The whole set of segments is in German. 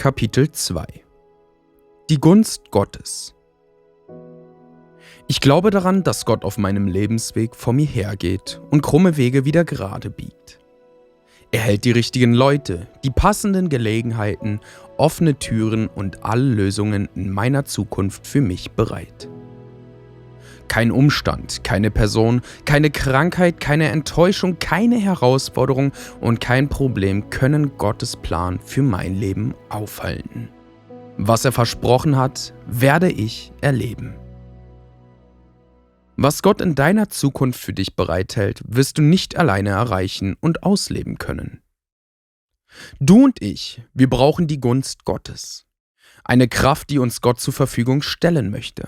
Kapitel 2 Die Gunst Gottes. Ich glaube daran, dass Gott auf meinem Lebensweg vor mir hergeht und krumme Wege wieder gerade biegt. Er hält die richtigen Leute, die passenden Gelegenheiten, offene Türen und alle Lösungen in meiner Zukunft für mich bereit. Kein Umstand, keine Person, keine Krankheit, keine Enttäuschung, keine Herausforderung und kein Problem können Gottes Plan für mein Leben aufhalten. Was er versprochen hat, werde ich erleben. Was Gott in deiner Zukunft für dich bereithält, wirst du nicht alleine erreichen und ausleben können. Du und ich, wir brauchen die Gunst Gottes. Eine Kraft, die uns Gott zur Verfügung stellen möchte.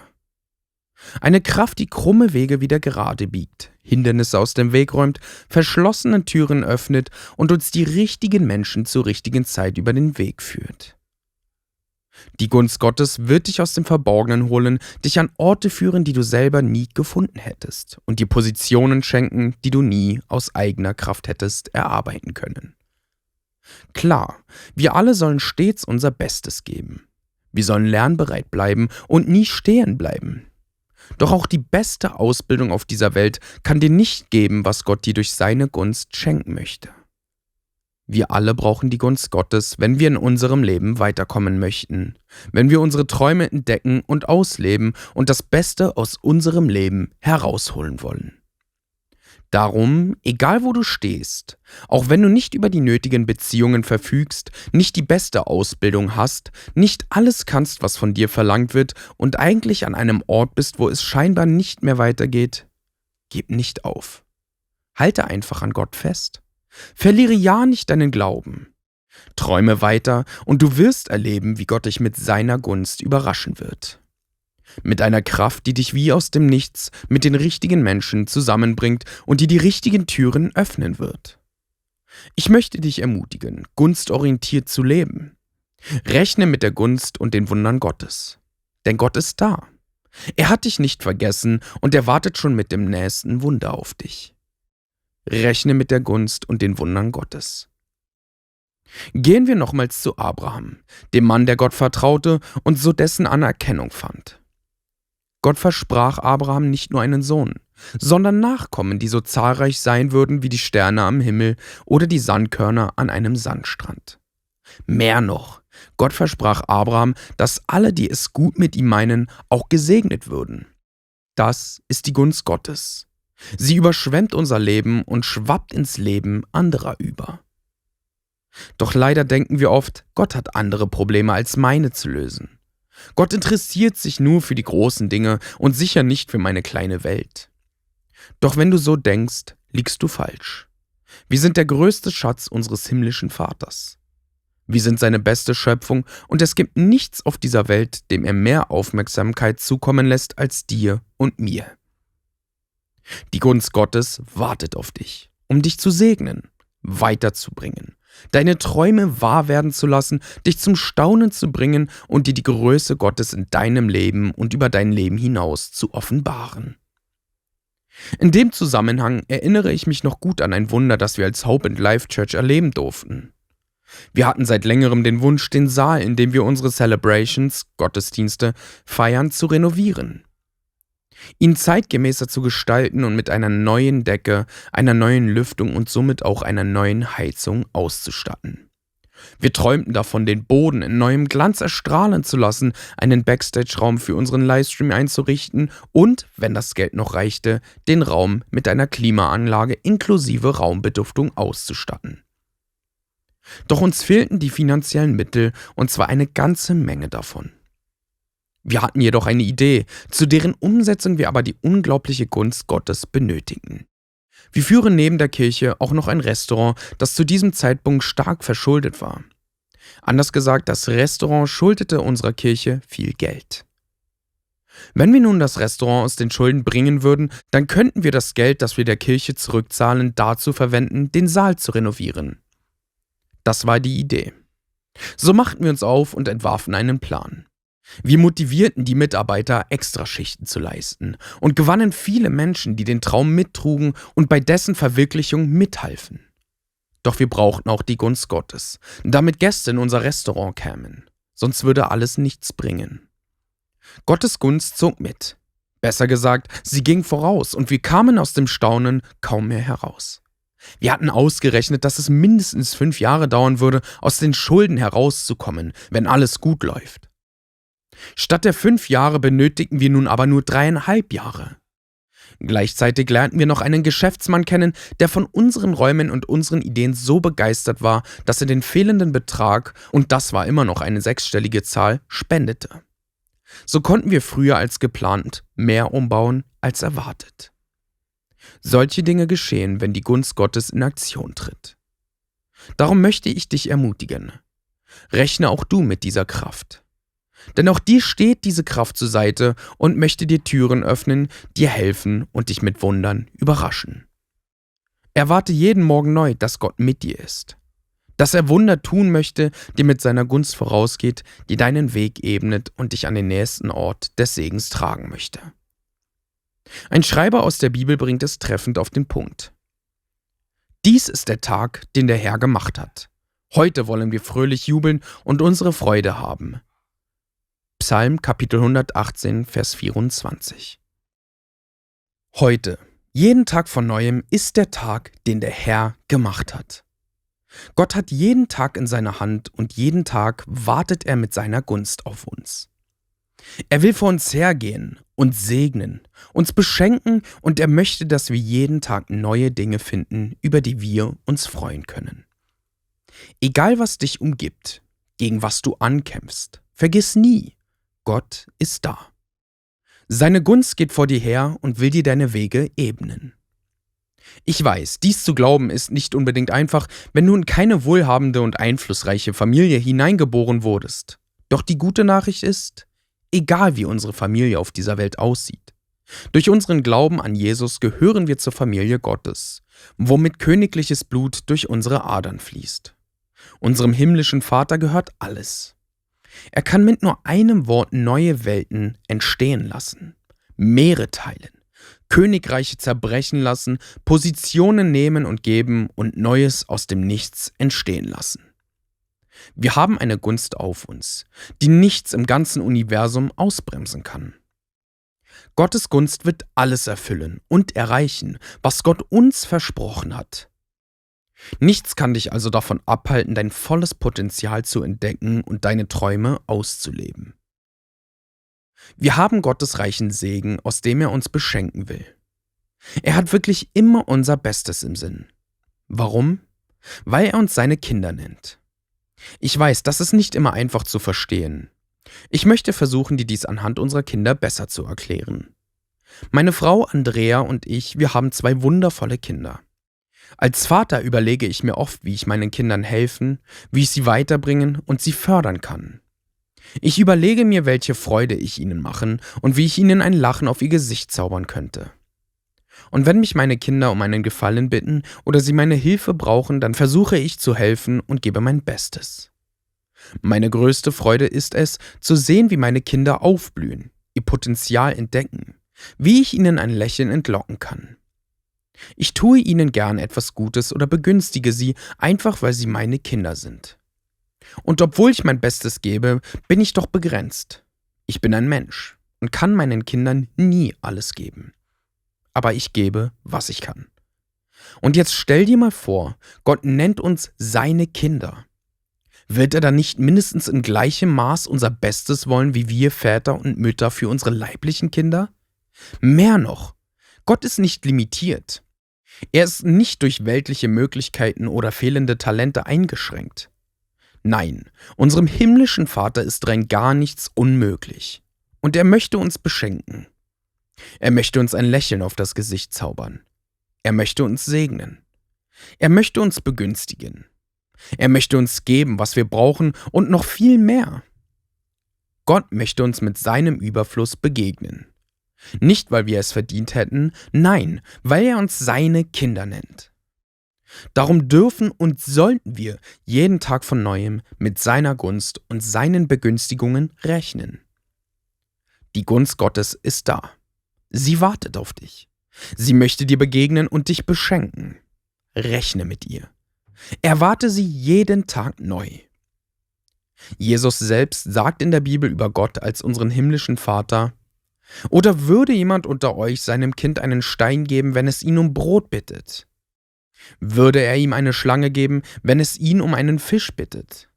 Eine Kraft, die krumme Wege wieder gerade biegt, Hindernisse aus dem Weg räumt, verschlossene Türen öffnet und uns die richtigen Menschen zur richtigen Zeit über den Weg führt. Die Gunst Gottes wird dich aus dem Verborgenen holen, dich an Orte führen, die du selber nie gefunden hättest und dir Positionen schenken, die du nie aus eigener Kraft hättest erarbeiten können. Klar, wir alle sollen stets unser Bestes geben. Wir sollen lernbereit bleiben und nie stehen bleiben. Doch auch die beste Ausbildung auf dieser Welt kann dir nicht geben, was Gott dir durch seine Gunst schenken möchte. Wir alle brauchen die Gunst Gottes, wenn wir in unserem Leben weiterkommen möchten, wenn wir unsere Träume entdecken und ausleben und das Beste aus unserem Leben herausholen wollen. Darum, egal wo du stehst, auch wenn du nicht über die nötigen Beziehungen verfügst, nicht die beste Ausbildung hast, nicht alles kannst, was von dir verlangt wird und eigentlich an einem Ort bist, wo es scheinbar nicht mehr weitergeht, gib nicht auf. Halte einfach an Gott fest. Verliere ja nicht deinen Glauben. Träume weiter und du wirst erleben, wie Gott dich mit seiner Gunst überraschen wird. Mit einer Kraft, die dich wie aus dem Nichts mit den richtigen Menschen zusammenbringt und die richtigen Türen öffnen wird. Ich möchte dich ermutigen, gunstorientiert zu leben. Rechne mit der Gunst und den Wundern Gottes. Denn Gott ist da. Er hat dich nicht vergessen und er wartet schon mit dem nächsten Wunder auf dich. Rechne mit der Gunst und den Wundern Gottes. Gehen wir nochmals zu Abraham, dem Mann, der Gott vertraute und so dessen Anerkennung fand. Gott versprach Abraham nicht nur einen Sohn, sondern Nachkommen, die so zahlreich sein würden wie die Sterne am Himmel oder die Sandkörner an einem Sandstrand. Mehr noch, Gott versprach Abraham, dass alle, die es gut mit ihm meinen, auch gesegnet würden. Das ist die Gunst Gottes. Sie überschwemmt unser Leben und schwappt ins Leben anderer über. Doch leider denken wir oft, Gott hat andere Probleme als meine zu lösen. Gott interessiert sich nur für die großen Dinge und sicher nicht für meine kleine Welt. Doch wenn du so denkst, liegst du falsch. Wir sind der größte Schatz unseres himmlischen Vaters. Wir sind seine beste Schöpfung und es gibt nichts auf dieser Welt, dem er mehr Aufmerksamkeit zukommen lässt als dir und mir. Die Gunst Gottes wartet auf dich, um dich zu segnen, weiterzubringen, deine Träume wahr werden zu lassen, dich zum Staunen zu bringen und dir die Größe Gottes in deinem Leben und über dein Leben hinaus zu offenbaren. In dem Zusammenhang erinnere ich mich noch gut an ein Wunder, das wir als Hope and Life Church erleben durften. Wir hatten seit längerem den Wunsch, den Saal, in dem wir unsere Celebrations, Gottesdienste, feiern, zu renovieren. Ihn zeitgemäßer zu gestalten und mit einer neuen Decke, einer neuen Lüftung und somit auch einer neuen Heizung auszustatten. Wir träumten davon, den Boden in neuem Glanz erstrahlen zu lassen, einen Backstage-Raum für unseren Livestream einzurichten und, wenn das Geld noch reichte, den Raum mit einer Klimaanlage inklusive Raumbeduftung auszustatten. Doch uns fehlten die finanziellen Mittel und zwar eine ganze Menge davon. Wir hatten jedoch eine Idee, zu deren Umsetzung wir aber die unglaubliche Gunst Gottes benötigten. Wir führen neben der Kirche auch noch ein Restaurant, das zu diesem Zeitpunkt stark verschuldet war. Anders gesagt, das Restaurant schuldete unserer Kirche viel Geld. Wenn wir nun das Restaurant aus den Schulden bringen würden, dann könnten wir das Geld, das wir der Kirche zurückzahlen, dazu verwenden, den Saal zu renovieren. Das war die Idee. So machten wir uns auf und entwarfen einen Plan. Wir motivierten die Mitarbeiter, Extraschichten zu leisten und gewannen viele Menschen, die den Traum mittrugen und bei dessen Verwirklichung mithalfen. Doch wir brauchten auch die Gunst Gottes, damit Gäste in unser Restaurant kämen. Sonst würde alles nichts bringen. Gottes Gunst zog mit. Besser gesagt, sie ging voraus und wir kamen aus dem Staunen kaum mehr heraus. Wir hatten ausgerechnet, dass es mindestens 5 Jahre dauern würde, aus den Schulden herauszukommen, wenn alles gut läuft. Statt der 5 Jahre benötigten wir nun aber nur 3,5 Jahre. Gleichzeitig lernten wir noch einen Geschäftsmann kennen, der von unseren Räumen und unseren Ideen so begeistert war, dass er den fehlenden Betrag, und das war immer noch eine 6-stellige Zahl, spendete. So konnten wir früher als geplant mehr umbauen als erwartet. Solche Dinge geschehen, wenn die Gunst Gottes in Aktion tritt. Darum möchte ich dich ermutigen. Rechne auch du mit dieser Kraft. Denn auch dir steht diese Kraft zur Seite und möchte dir Türen öffnen, dir helfen und dich mit Wundern überraschen. Erwarte jeden Morgen neu, dass Gott mit dir ist. Dass er Wunder tun möchte, dir mit seiner Gunst vorausgeht, dir deinen Weg ebnet und dich an den nächsten Ort des Segens tragen möchte. Ein Schreiber aus der Bibel bringt es treffend auf den Punkt. Dies ist der Tag, den der Herr gemacht hat. Heute wollen wir fröhlich jubeln und unsere Freude haben. Psalm Kapitel 118, Vers 24. Heute, jeden Tag von Neuem, ist der Tag, den der Herr gemacht hat. Gott hat jeden Tag in seiner Hand und jeden Tag wartet er mit seiner Gunst auf uns. Er will vor uns hergehen, uns segnen, uns beschenken und er möchte, dass wir jeden Tag neue Dinge finden, über die wir uns freuen können. Egal was dich umgibt, gegen was du ankämpfst, vergiss nie, Gott ist da. Seine Gunst geht vor dir her und will dir deine Wege ebnen. Ich weiß, dies zu glauben ist nicht unbedingt einfach, wenn du in keine wohlhabende und einflussreiche Familie hineingeboren wurdest. Doch die gute Nachricht ist, egal wie unsere Familie auf dieser Welt aussieht, durch unseren Glauben an Jesus gehören wir zur Familie Gottes, womit königliches Blut durch unsere Adern fließt. Unserem himmlischen Vater gehört alles. Er kann mit nur einem Wort neue Welten entstehen lassen, Meere teilen, Königreiche zerbrechen lassen, Positionen nehmen und geben und Neues aus dem Nichts entstehen lassen. Wir haben eine Gunst auf uns, die nichts im ganzen Universum ausbremsen kann. Gottes Gunst wird alles erfüllen und erreichen, was Gott uns versprochen hat. Nichts kann dich also davon abhalten, dein volles Potenzial zu entdecken und deine Träume auszuleben. Wir haben Gottes reichen Segen, aus dem er uns beschenken will. Er hat wirklich immer unser Bestes im Sinn. Warum? Weil er uns seine Kinder nennt. Ich weiß, das ist nicht immer einfach zu verstehen. Ich möchte versuchen, dir dies anhand unserer Kinder besser zu erklären. Meine Frau Andrea und ich, wir haben 2 wundervolle Kinder. Als Vater überlege ich mir oft, wie ich meinen Kindern helfen, wie ich sie weiterbringen und sie fördern kann. Ich überlege mir, welche Freude ich ihnen machen und wie ich ihnen ein Lachen auf ihr Gesicht zaubern könnte. Und wenn mich meine Kinder um einen Gefallen bitten oder sie meine Hilfe brauchen, dann versuche ich zu helfen und gebe mein Bestes. Meine größte Freude ist es, zu sehen, wie meine Kinder aufblühen, ihr Potenzial entdecken, wie ich ihnen ein Lächeln entlocken kann. Ich tue ihnen gern etwas Gutes oder begünstige sie, einfach weil sie meine Kinder sind. Und obwohl ich mein Bestes gebe, bin ich doch begrenzt. Ich bin ein Mensch und kann meinen Kindern nie alles geben. Aber ich gebe, was ich kann. Und jetzt stell dir mal vor, Gott nennt uns seine Kinder. Wird er dann nicht mindestens in gleichem Maß unser Bestes wollen, wie wir Väter und Mütter für unsere leiblichen Kinder? Mehr noch, Gott ist nicht limitiert. Er ist nicht durch weltliche Möglichkeiten oder fehlende Talente eingeschränkt. Nein, unserem himmlischen Vater ist rein gar nichts unmöglich. Und er möchte uns beschenken. Er möchte uns ein Lächeln auf das Gesicht zaubern. Er möchte uns segnen. Er möchte uns begünstigen. Er möchte uns geben, was wir brauchen und noch viel mehr. Gott möchte uns mit seinem Überfluss begegnen. Nicht, weil wir es verdient hätten, nein, weil er uns seine Kinder nennt. Darum dürfen und sollten wir jeden Tag von Neuem mit seiner Gunst und seinen Begünstigungen rechnen. Die Gunst Gottes ist da. Sie wartet auf dich. Sie möchte dir begegnen und dich beschenken. Rechne mit ihr. Erwarte sie jeden Tag neu. Jesus selbst sagt in der Bibel über Gott als unseren himmlischen Vater: Oder würde jemand unter euch seinem Kind einen Stein geben, wenn es ihn um Brot bittet? Würde er ihm eine Schlange geben, wenn es ihn um einen Fisch bittet?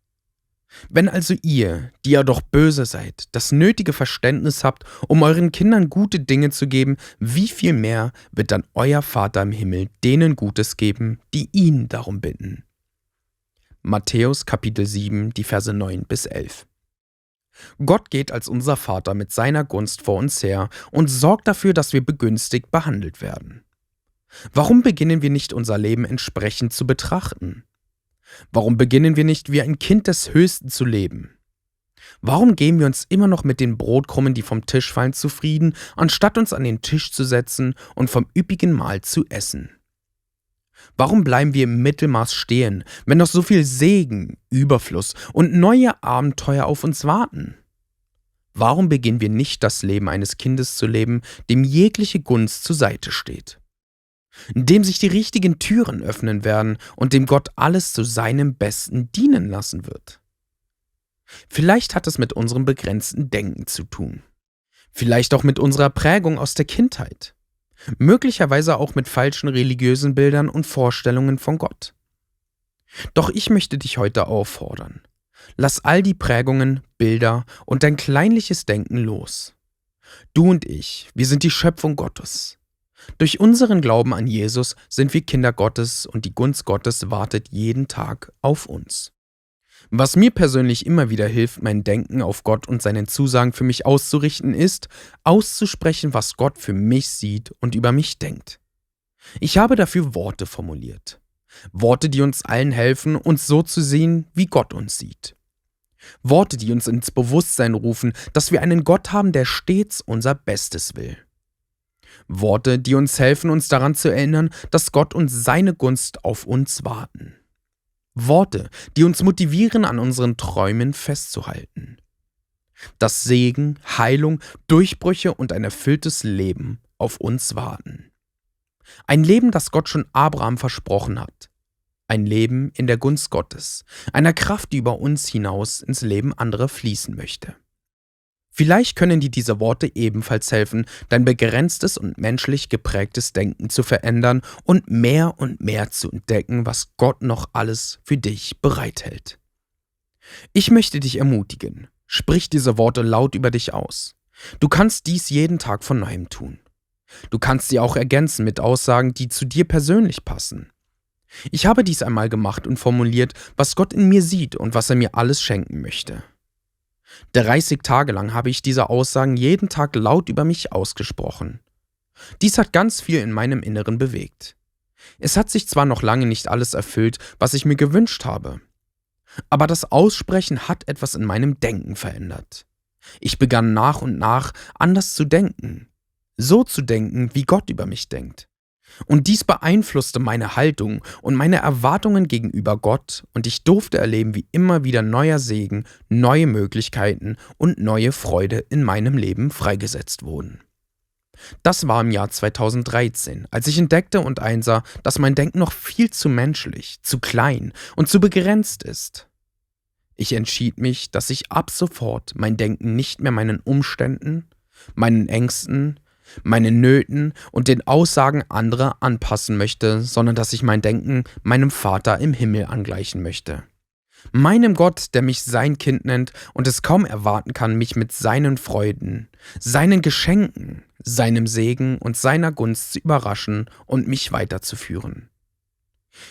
Wenn also ihr, die ja doch böse seid, das nötige Verständnis habt, um euren Kindern gute Dinge zu geben, wie viel mehr wird dann euer Vater im Himmel denen Gutes geben, die ihn darum bitten? Matthäus Kapitel 7, die Verse 9 bis 11. Gott geht als unser Vater mit seiner Gunst vor uns her und sorgt dafür, dass wir begünstigt behandelt werden. Warum beginnen wir nicht unser Leben entsprechend zu betrachten? Warum beginnen wir nicht wie ein Kind des Höchsten zu leben? Warum geben wir uns immer noch mit den Brotkrumen, die vom Tisch fallen, zufrieden, anstatt uns an den Tisch zu setzen und vom üppigen Mahl zu essen? Warum bleiben wir im Mittelmaß stehen, wenn noch so viel Segen, Überfluss und neue Abenteuer auf uns warten? Warum beginnen wir nicht das Leben eines Kindes zu leben, dem jegliche Gunst zur Seite steht? Dem sich die richtigen Türen öffnen werden und dem Gott alles zu seinem Besten dienen lassen wird. Vielleicht hat es mit unserem begrenzten Denken zu tun. Vielleicht auch mit unserer Prägung aus der Kindheit. Möglicherweise auch mit falschen religiösen Bildern und Vorstellungen von Gott. Doch ich möchte dich heute auffordern. Lass all die Prägungen, Bilder und dein kleinliches Denken los. Du und ich, wir sind die Schöpfung Gottes. Durch unseren Glauben an Jesus sind wir Kinder Gottes und die Gunst Gottes wartet jeden Tag auf uns. Was mir persönlich immer wieder hilft, mein Denken auf Gott und seinen Zusagen für mich auszurichten, ist, auszusprechen, was Gott für mich sieht und über mich denkt. Ich habe dafür Worte formuliert. Worte, die uns allen helfen, uns so zu sehen, wie Gott uns sieht. Worte, die uns ins Bewusstsein rufen, dass wir einen Gott haben, der stets unser Bestes will. Worte, die uns helfen, uns daran zu erinnern, dass Gott und seine Gunst auf uns warten. Worte, die uns motivieren, an unseren Träumen festzuhalten. Dass Segen, Heilung, Durchbrüche und ein erfülltes Leben auf uns warten. Ein Leben, das Gott schon Abraham versprochen hat. Ein Leben in der Gunst Gottes, einer Kraft, die über uns hinaus ins Leben anderer fließen möchte. Vielleicht können dir diese Worte ebenfalls helfen, dein begrenztes und menschlich geprägtes Denken zu verändern und mehr zu entdecken, was Gott noch alles für dich bereithält. Ich möchte dich ermutigen, sprich diese Worte laut über dich aus. Du kannst dies jeden Tag von neuem tun. Du kannst sie auch ergänzen mit Aussagen, die zu dir persönlich passen. Ich habe dies einmal gemacht und formuliert, was Gott in mir sieht und was er mir alles schenken möchte. 30 Tage lang habe ich diese Aussagen jeden Tag laut über mich ausgesprochen. Dies hat ganz viel in meinem Inneren bewegt. Es hat sich zwar noch lange nicht alles erfüllt, was ich mir gewünscht habe, aber das Aussprechen hat etwas in meinem Denken verändert. Ich begann nach und nach anders zu denken, so zu denken, wie Gott über mich denkt. Und dies beeinflusste meine Haltung und meine Erwartungen gegenüber Gott und ich durfte erleben, wie immer wieder neuer Segen, neue Möglichkeiten und neue Freude in meinem Leben freigesetzt wurden. Das war im Jahr 2013, als ich entdeckte und einsah, dass mein Denken noch viel zu menschlich, zu klein und zu begrenzt ist. Ich entschied mich, dass ich ab sofort mein Denken nicht mehr meinen Umständen, meinen Ängsten, meinen Nöten und den Aussagen anderer anpassen möchte, sondern dass ich mein Denken meinem Vater im Himmel angleichen möchte. Meinem Gott, der mich sein Kind nennt und es kaum erwarten kann, mich mit seinen Freuden, seinen Geschenken, seinem Segen und seiner Gunst zu überraschen und mich weiterzuführen.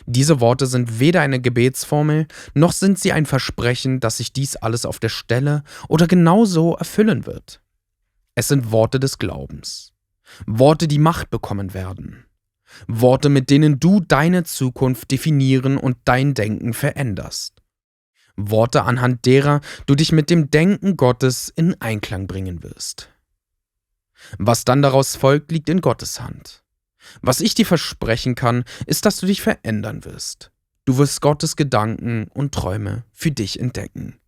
Diese Worte sind weder eine Gebetsformel, noch sind sie ein Versprechen, dass sich dies alles auf der Stelle oder genauso erfüllen wird. Es sind Worte des Glaubens. Worte, die Macht bekommen werden. Worte, mit denen du deine Zukunft definieren und dein Denken veränderst. Worte, anhand derer du dich mit dem Denken Gottes in Einklang bringen wirst. Was dann daraus folgt, liegt in Gottes Hand. Was ich dir versprechen kann, ist, dass du dich verändern wirst. Du wirst Gottes Gedanken und Träume für dich entdecken.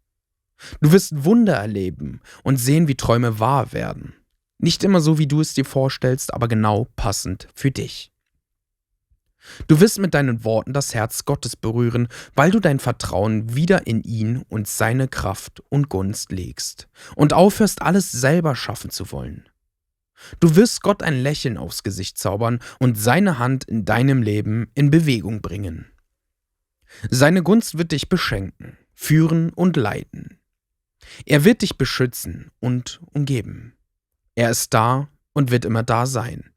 Du wirst Wunder erleben und sehen, wie Träume wahr werden. Nicht immer so, wie du es dir vorstellst, aber genau passend für dich. Du wirst mit deinen Worten das Herz Gottes berühren, weil du dein Vertrauen wieder in ihn und seine Kraft und Gunst legst und aufhörst, alles selber schaffen zu wollen. Du wirst Gott ein Lächeln aufs Gesicht zaubern und seine Hand in deinem Leben in Bewegung bringen. Seine Gunst wird dich beschenken, führen und leiten. Er wird dich beschützen und umgeben. Er ist da und wird immer da sein.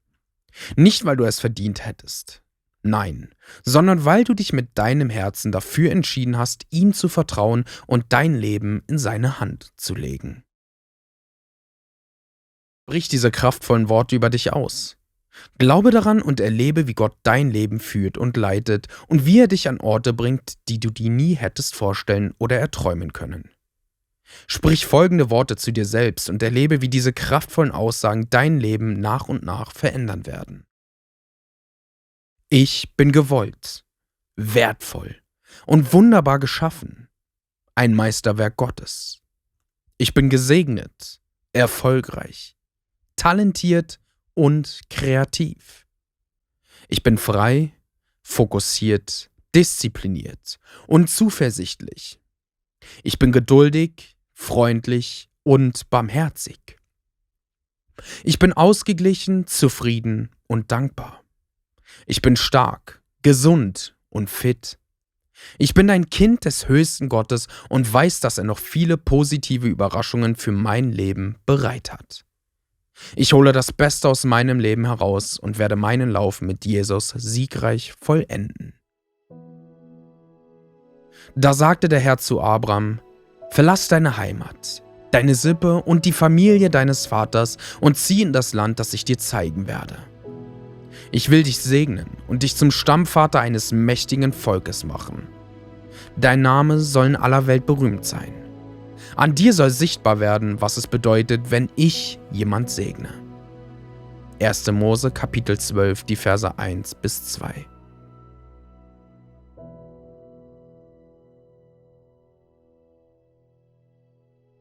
Nicht, weil du es verdient hättest. Nein, sondern weil du dich mit deinem Herzen dafür entschieden hast, ihm zu vertrauen und dein Leben in seine Hand zu legen. Brich diese kraftvollen Worte über dich aus. Glaube daran und erlebe, wie Gott dein Leben führt und leitet und wie er dich an Orte bringt, die du dir nie hättest vorstellen oder erträumen können. Sprich folgende Worte zu dir selbst und erlebe, wie diese kraftvollen Aussagen dein Leben nach und nach verändern werden. Ich bin gewollt, wertvoll und wunderbar geschaffen, ein Meisterwerk Gottes. Ich bin gesegnet, erfolgreich, talentiert und kreativ. Ich bin frei, fokussiert, diszipliniert und zuversichtlich. Ich bin geduldig, freundlich und barmherzig. Ich bin ausgeglichen, zufrieden und dankbar. Ich bin stark, gesund und fit. Ich bin ein Kind des höchsten Gottes und weiß, dass er noch viele positive Überraschungen für mein Leben bereit hat. Ich hole das Beste aus meinem Leben heraus und werde meinen Lauf mit Jesus siegreich vollenden. Da sagte der Herr zu Abram: Verlass deine Heimat, deine Sippe und die Familie deines Vaters und zieh in das Land, das ich dir zeigen werde. Ich will dich segnen und dich zum Stammvater eines mächtigen Volkes machen. Dein Name soll in aller Welt berühmt sein. An dir soll sichtbar werden, was es bedeutet, wenn ich jemand segne. 1. Mose, Kapitel 12, die Verse 1 bis 2.